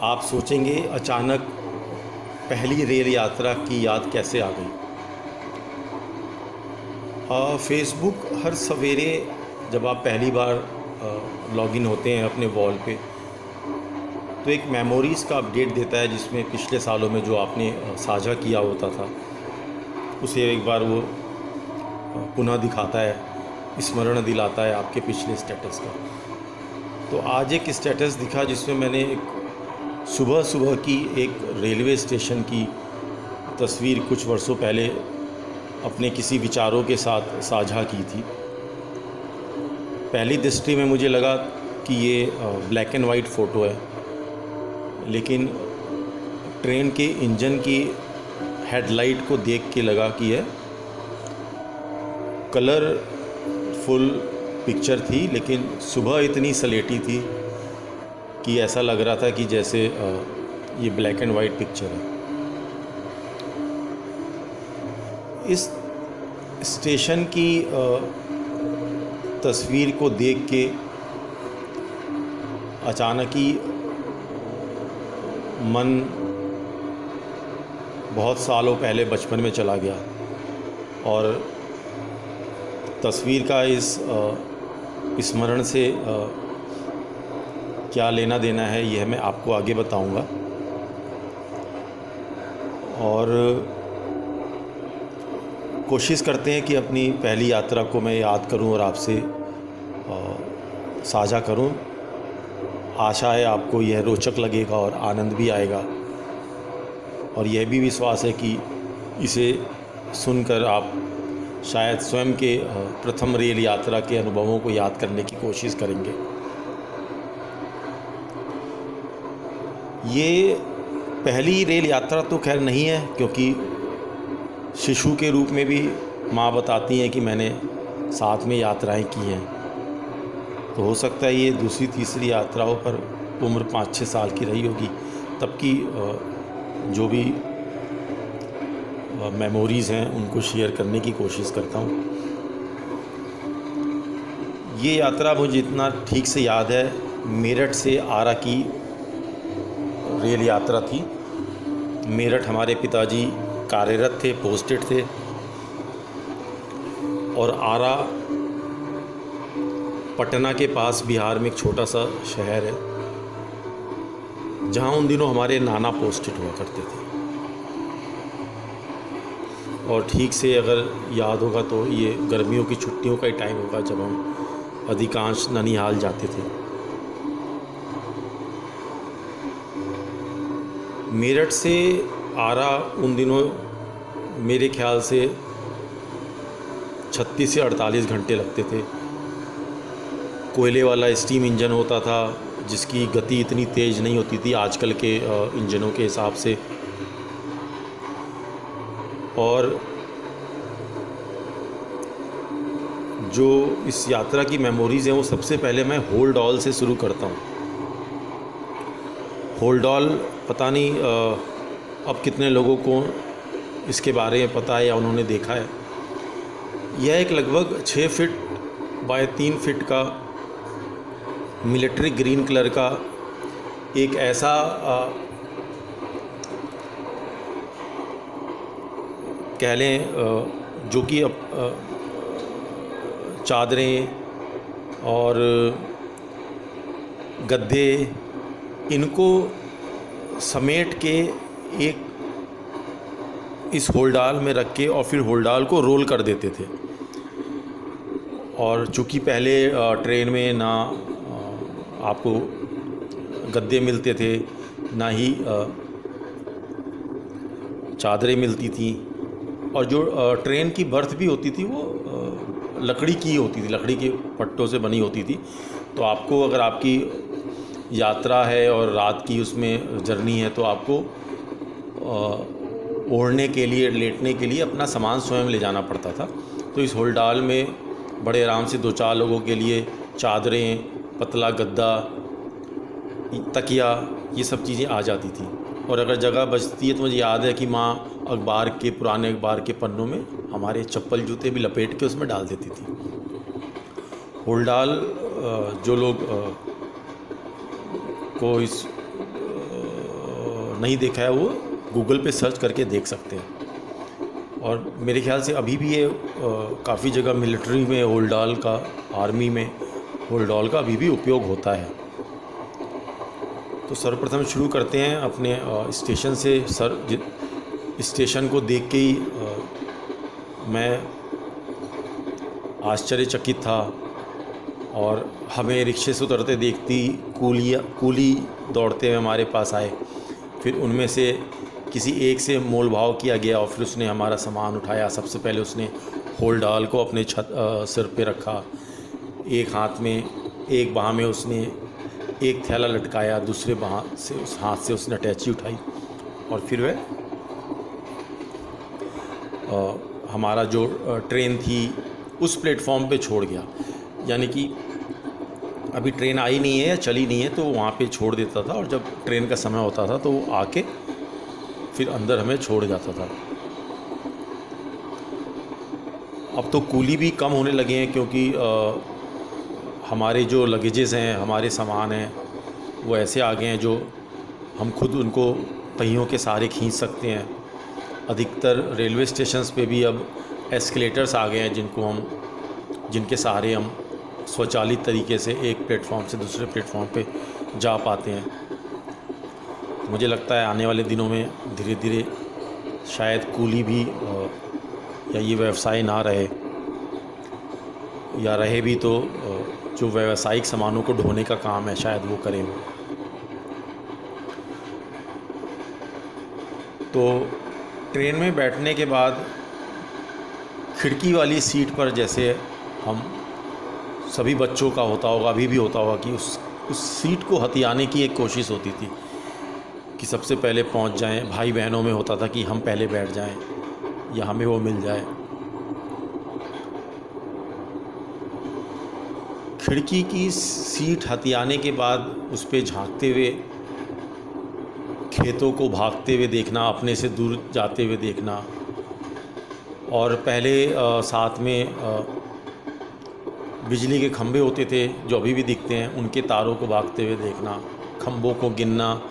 आप सोचेंगे अचानक पहली रेल यात्रा की याद कैसे आ गई। फेसबुक हर सवेरे जब आप पहली बार लॉगिन होते हैं अपने वॉल पे, तो एक मेमोरीज़ का अपडेट देता है जिसमें पिछले सालों में जो आपने साझा किया होता था उसे एक बार वो पुनः दिखाता है, स्मरण दिलाता है आपके पिछले स्टेटस का। तो आज एक स्टेटस दिखा जिसमें मैंने एक सुबह सुबह की एक रेलवे स्टेशन की तस्वीर कुछ वर्षों पहले अपने किसी विचारों के साथ साझा की थी। पहली दृष्टि में मुझे लगा कि ये ब्लैक एंड वाइट फ़ोटो है, लेकिन ट्रेन के इंजन की हेडलाइट को देख के लगा कि यह कलरफुल पिक्चर थी, लेकिन सुबह इतनी सलेटी थी कि ऐसा लग रहा था कि जैसे ये ब्लैक एंड वाइट पिक्चर है। इस स्टेशन की तस्वीर को देख के अचानक ही मन बहुत सालों पहले बचपन में चला गया और तस्वीर का इस स्मरण से क्या लेना देना है यह मैं आपको आगे बताऊंगा। और कोशिश करते हैं कि अपनी पहली यात्रा को मैं याद करूं और आपसे साझा करूं। आशा है आपको यह रोचक लगेगा और आनंद भी आएगा, और यह भी विश्वास है कि इसे सुनकर आप शायद स्वयं के प्रथम रेल यात्रा के अनुभवों को याद करने की कोशिश करेंगे। ये पहली रेल यात्रा तो खैर नहीं है, क्योंकि शिशु के रूप में भी माँ बताती हैं कि मैंने साथ में यात्राएं की हैं। तो हो सकता है ये दूसरी तीसरी यात्राओं पर उम्र 5-6 साल की रही होगी, तब की जो भी मेमोरीज़ हैं उनको शेयर करने की कोशिश करता हूँ। ये यात्रा मुझे इतना ठीक से याद है, मेरठ से आरा की रेल यात्रा थी। मेरठ हमारे पिताजी कार्यरत थे, पोस्टेड थे, और आरा पटना के पास बिहार में एक छोटा सा शहर है जहाँ उन दिनों हमारे नाना पोस्टेड हुआ करते थे। और ठीक से अगर याद होगा तो ये गर्मियों की छुट्टियों का ही टाइम होगा जब हम अधिकांश ननिहाल जाते थे। मेरठ से आरा उन दिनों मेरे ख्याल से 36 से 48 घंटे लगते थे। कोयले वाला स्टीम इंजन होता था जिसकी गति इतनी तेज़ नहीं होती थी आजकल के इंजनों के हिसाब से। और जो इस यात्रा की मेमोरीज़ हैं वो सबसे पहले मैं होल्डॉल से शुरू करता हूँ। होल्डॉल पता नहीं अब कितने लोगों को इसके बारे में पता है या उन्होंने देखा है। यह एक लगभग 6 फीट बाय 3 फीट का मिलिट्री ग्रीन कलर का एक ऐसा कह लें जो कि चादरें और गद्दे इनको समेट के एक इस होल्डाल में रख के और फिर होल्डाल को रोल कर देते थे। और चूँकि पहले ट्रेन में ना आपको गद्दे मिलते थे, ना ही चादरें मिलती थी, और जो ट्रेन की बर्थ भी होती थी वो लकड़ी की होती थी, लकड़ी के पट्टों से बनी होती थी। तो आपको अगर आपकी यात्रा है और रात की उसमें जर्नी है तो आपको ओढ़ने के लिए, लेटने के लिए अपना सामान स्वयं ले जाना पड़ता था। तो इस होल्डाल में बड़े आराम से 2-4 लोगों के लिए चादरें, पतला गद्दा, तकिया, ये सब चीज़ें आ जाती थी। और अगर जगह बचती है तो मुझे याद है कि माँ पुराने अखबार के पन्नों में हमारे चप्पल जूते भी लपेट के उसमें डाल देती थी। होल्डाल जो लोग को इस नहीं देखा है वो गूगल पे सर्च करके देख सकते हैं। और मेरे ख्याल से अभी भी ये काफ़ी जगह मिलिट्री में होल्डाल का, आर्मी में होल्डाल का अभी भी उपयोग होता है। तो सर्वप्रथम शुरू करते हैं अपने स्टेशन से। स्टेशन को देख के ही मैं आश्चर्यचकित था, और हमें रिक्शे से उतरते देखती कूली दौड़ते हुए हमारे पास आए। फिर उनमें से किसी एक से मोल भाव किया गया और फिर उसने हमारा सामान उठाया। सबसे पहले उसने होल्डाल को अपने सिर पे रखा, एक हाथ में, एक बाह में उसने एक थैला लटकाया, दूसरे बाह से उस हाथ से उसने अटैची उठाई, और फिर वह हमारा जो ट्रेन थी उस प्लेटफॉर्म पे छोड़ गया। यानी कि अभी ट्रेन आई नहीं है या चली नहीं है तो वहाँ पे छोड़ देता था, और जब ट्रेन का समय होता था तो वो आके फिर अंदर हमें छोड़ जाता था। अब तो कूली भी कम होने लगे हैं, क्योंकि हमारे जो लगेजेस हैं, हमारे सामान हैं, वो ऐसे आ गए हैं जो हम खुद उनको पहियों के सहारे खींच सकते हैं। अधिकतर रेलवे स्टेशंस पे भी अब एस्केलेटर्स आ गए हैं जिनके सहारे हम स्वचालित तरीके से एक प्लेटफॉर्म से दूसरे प्लेटफॉर्म पे जा पाते हैं। मुझे लगता है आने वाले दिनों में धीरे धीरे शायद कूली भी या ये व्यवसाय ना रहे, या रहे भी तो जो व्यावसायिक सामानों को ढोने का काम है शायद वो करें। तो ट्रेन में बैठने के बाद खिड़की वाली सीट पर, जैसे हम सभी बच्चों का होता होगा, अभी भी होता होगा, कि उस सीट को हथियाने की एक कोशिश होती थी कि सबसे पहले पहुंच जाएं। भाई बहनों में होता था कि हम पहले बैठ जाएं या हमें वो मिल जाए। खिड़की की सीट हथियाने के बाद उस पे झांकते हुए, खेतों को भागते हुए देखना, अपने से दूर जाते हुए देखना, और पहले साथ में बिजली के खंभे होते थे जो अभी भी दिखते हैं, उनके तारों को भागते हुए देखना, खंभों को गिनना।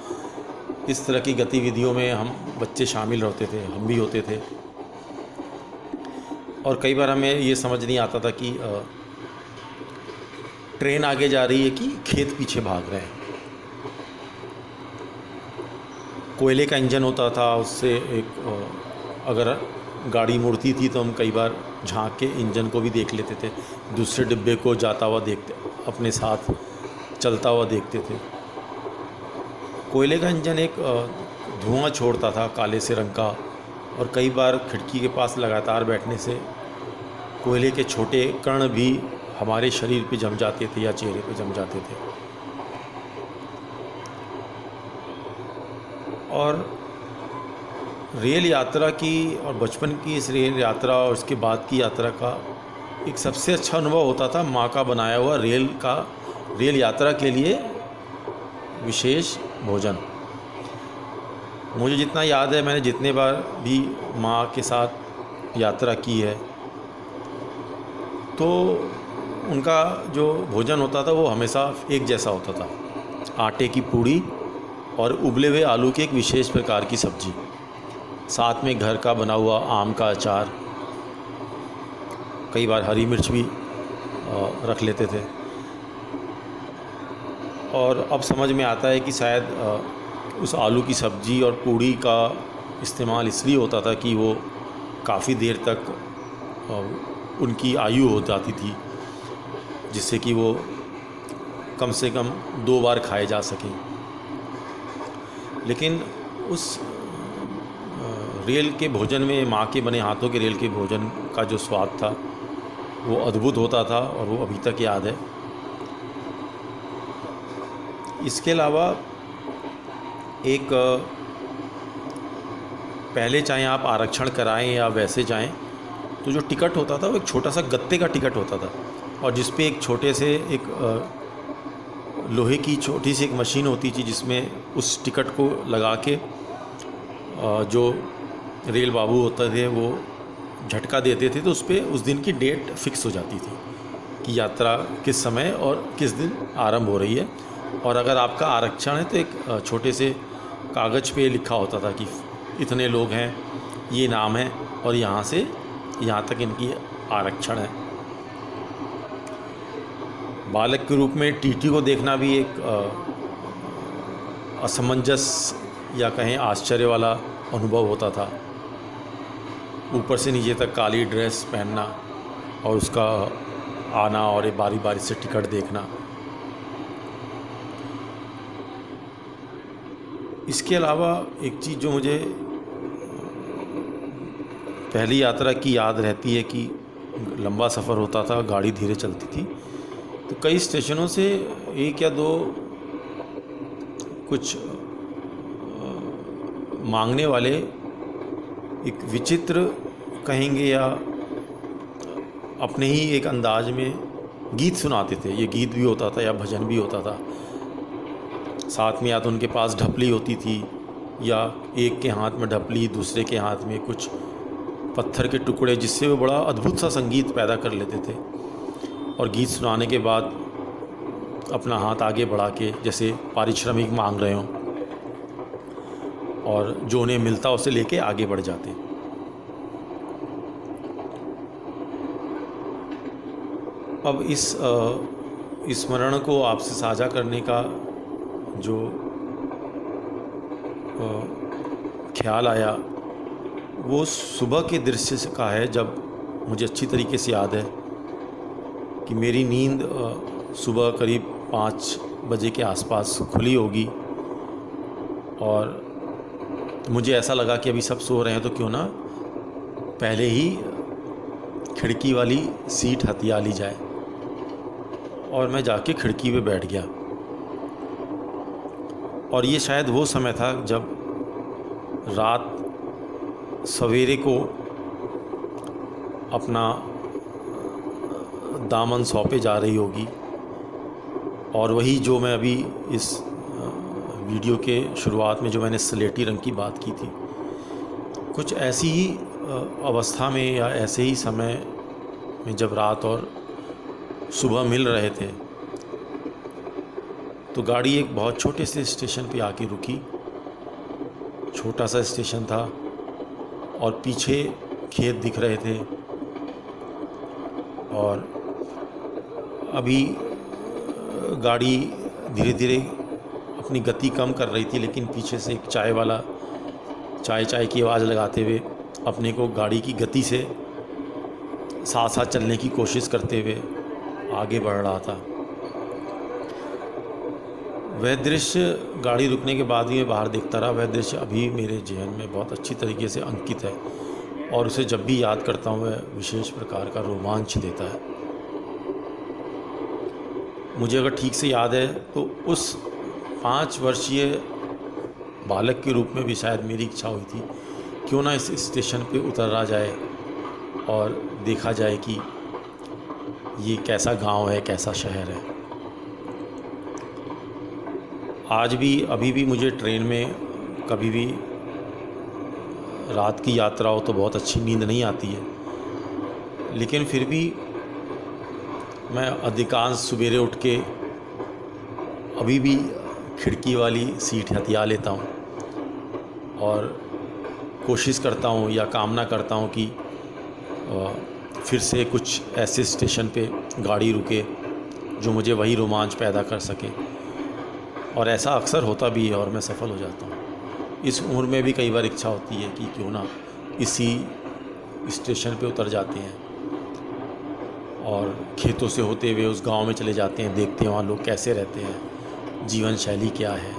इस तरह की गतिविधियों में हम बच्चे शामिल होते थे, हम भी होते थे। और कई बार हमें ये समझ नहीं आता था कि ट्रेन आगे जा रही है कि खेत पीछे भाग रहे हैं। कोयले का इंजन होता था, उससे एक अगर गाड़ी मुड़ती थी तो हम कई बार झांक के इंजन को भी देख लेते थे, दूसरे डिब्बे को जाता हुआ देखते, अपने साथ चलता हुआ देखते थे। कोयले का इंजन एक धुआं छोड़ता था काले से रंग का, और कई बार खिड़की के पास लगातार बैठने से कोयले के छोटे कण भी हमारे शरीर पे जम जाते थे या चेहरे पे जम जाते थे। और रेल यात्रा की, और बचपन की इस रेल यात्रा और उसके बाद की यात्रा का एक सबसे अच्छा अनुभव होता था माँ का बनाया हुआ रेल यात्रा के लिए विशेष भोजन। मुझे जितना याद है, मैंने जितने बार भी माँ के साथ यात्रा की है, तो उनका जो भोजन होता था वो हमेशा एक जैसा होता था। आटे की पूड़ी और उबले हुए आलू की एक विशेष प्रकार की सब्जी, साथ में घर का बना हुआ आम का अचार, कई बार हरी मिर्च भी रख लेते थे। और अब समझ में आता है कि शायद उस आलू की सब्ज़ी और पूड़ी का इस्तेमाल इसलिए होता था कि वो काफ़ी देर तक उनकी आयु हो जाती थी, जिससे कि वो कम से कम 2 बार खाए जा सकें। लेकिन उस रेल के भोजन में, माँ के बने हाथों के रेल के भोजन का जो स्वाद था वो अद्भुत होता था, और वो अभी तक याद है। इसके अलावा एक पहले चाहे आप आरक्षण कराएं या वैसे जाएं, तो जो टिकट होता था वो एक छोटा सा गत्ते का टिकट होता था, और जिस पे एक छोटे से एक लोहे की छोटी सी एक मशीन होती थी, जिसमें उस टिकट को लगा के जो रेल बाबू होते थे वो झटका देते थे, तो उस पर उस दिन की डेट फिक्स हो जाती थी कि यात्रा किस समय और किस दिन आरंभ हो रही है। और अगर आपका आरक्षण है तो एक छोटे से कागज़ पे लिखा होता था कि इतने लोग हैं, ये नाम है और यहाँ से यहाँ तक इनकी आरक्षण है। बालक के रूप में टीटी को देखना भी एक असमंजस या कहें आश्चर्य वाला अनुभव होता था। ऊपर से नीचे तक काली ड्रेस पहनना और उसका आना और ये बारी बारी से टिकट देखना। इसके अलावा एक चीज़ जो मुझे पहली यात्रा की याद रहती है कि लंबा सफ़र होता था, गाड़ी धीरे चलती थी, तो कई स्टेशनों से एक या दो कुछ मांगने वाले एक विचित्र कहेंगे या अपने ही एक अंदाज में गीत सुनाते थे। ये गीत भी होता था या भजन भी होता था। साथ में या तो उनके पास ढपली होती थी या एक के हाथ में ढपली, दूसरे के हाथ में कुछ पत्थर के टुकड़े, जिससे वो बड़ा अद्भुत सा संगीत पैदा कर लेते थे। और गीत सुनाने के बाद अपना हाथ आगे बढ़ा के जैसे पारिश्रमिक मांग रहे हों और जो उन्हें मिलता उसे लेके आगे बढ़ जाते। अब इस स्मरण को आपसे साझा करने का जो ख्याल आया वो सुबह के दृश्य से का है, जब मुझे अच्छी तरीके से याद है कि मेरी नींद सुबह करीब 5 बजे के आसपास खुली होगी और मुझे ऐसा लगा कि अभी सब सो रहे हैं तो क्यों ना पहले ही खिड़की वाली सीट हथिया ली जाए। और मैं जाके खिड़की पे बैठ गया और ये शायद वो समय था जब रात सवेरे को अपना दामन सौंपे जा रही होगी। और वही जो मैं अभी इस वीडियो के शुरुआत में जो मैंने स्लेटी रंग की बात की थी, कुछ ऐसी ही अवस्था में या ऐसे ही समय में जब रात और सुबह मिल रहे थे तो गाड़ी एक बहुत छोटे से स्टेशन पे आके रुकी। छोटा सा स्टेशन था और पीछे खेत दिख रहे थे और अभी गाड़ी धीरे धीरे अपनी गति कम कर रही थी, लेकिन पीछे से एक चाय वाला चाय की आवाज़ लगाते हुए अपने को गाड़ी की गति से साथ साथ चलने की कोशिश करते हुए आगे बढ़ रहा था। वह दृश्य गाड़ी रुकने के बाद ही मैं बाहर देखता रहा। वह दृश्य अभी मेरे जहन में बहुत अच्छी तरीके से अंकित है और उसे जब भी याद करता हूँ वह विशेष प्रकार का रोमांच देता है। मुझे अगर ठीक से याद है तो उस 5 वर्षीय बालक के रूप में भी शायद मेरी इच्छा हुई थी क्यों ना इस स्टेशन पे उतरा जाए और देखा जाए कि ये कैसा गांव है, कैसा शहर है। आज भी अभी भी मुझे ट्रेन में कभी भी रात की यात्रा हो तो बहुत अच्छी नींद नहीं आती है, लेकिन फिर भी मैं अधिकांश सवेरे उठ के अभी भी खिड़की वाली सीट हथिया लेता हूँ और कोशिश करता हूँ या कामना करता हूँ कि फिर से कुछ ऐसे स्टेशन पे गाड़ी रुके जो मुझे वही रोमांच पैदा कर सके। और ऐसा अक्सर होता भी है और मैं सफल हो जाता हूँ। इस उम्र में भी कई बार इच्छा होती है कि क्यों ना इसी स्टेशन पे उतर जाते हैं और खेतों से होते हुए उस गांव में चले जाते हैं, देखते हैं वहाँ लोग कैसे रहते हैं, जीवन शैली क्या है।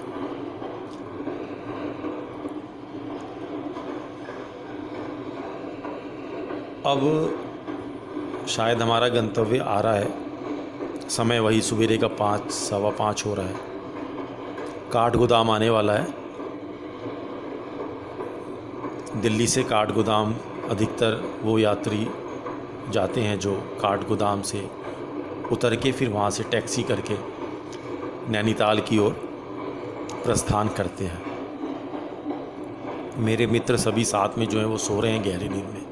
अब शायद हमारा गंतव्य आ रहा है। समय वही सवेरे का 5, सवा 5 हो रहा है। काठगोदाम आने वाला है। दिल्ली से काठगोदाम अधिकतर वो यात्री जाते हैं जो काठगोदाम से उतर के फिर वहाँ से टैक्सी करके नैनीताल की ओर प्रस्थान करते हैं। मेरे मित्र सभी साथ में जो हैं वो सो रहे हैं गहरी नींद में।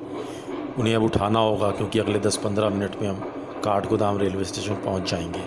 उन्हें अब उठाना होगा क्योंकि अगले 10-15 मिनट में हम काठगोदाम रेलवे स्टेशन पहुँच जाएंगे।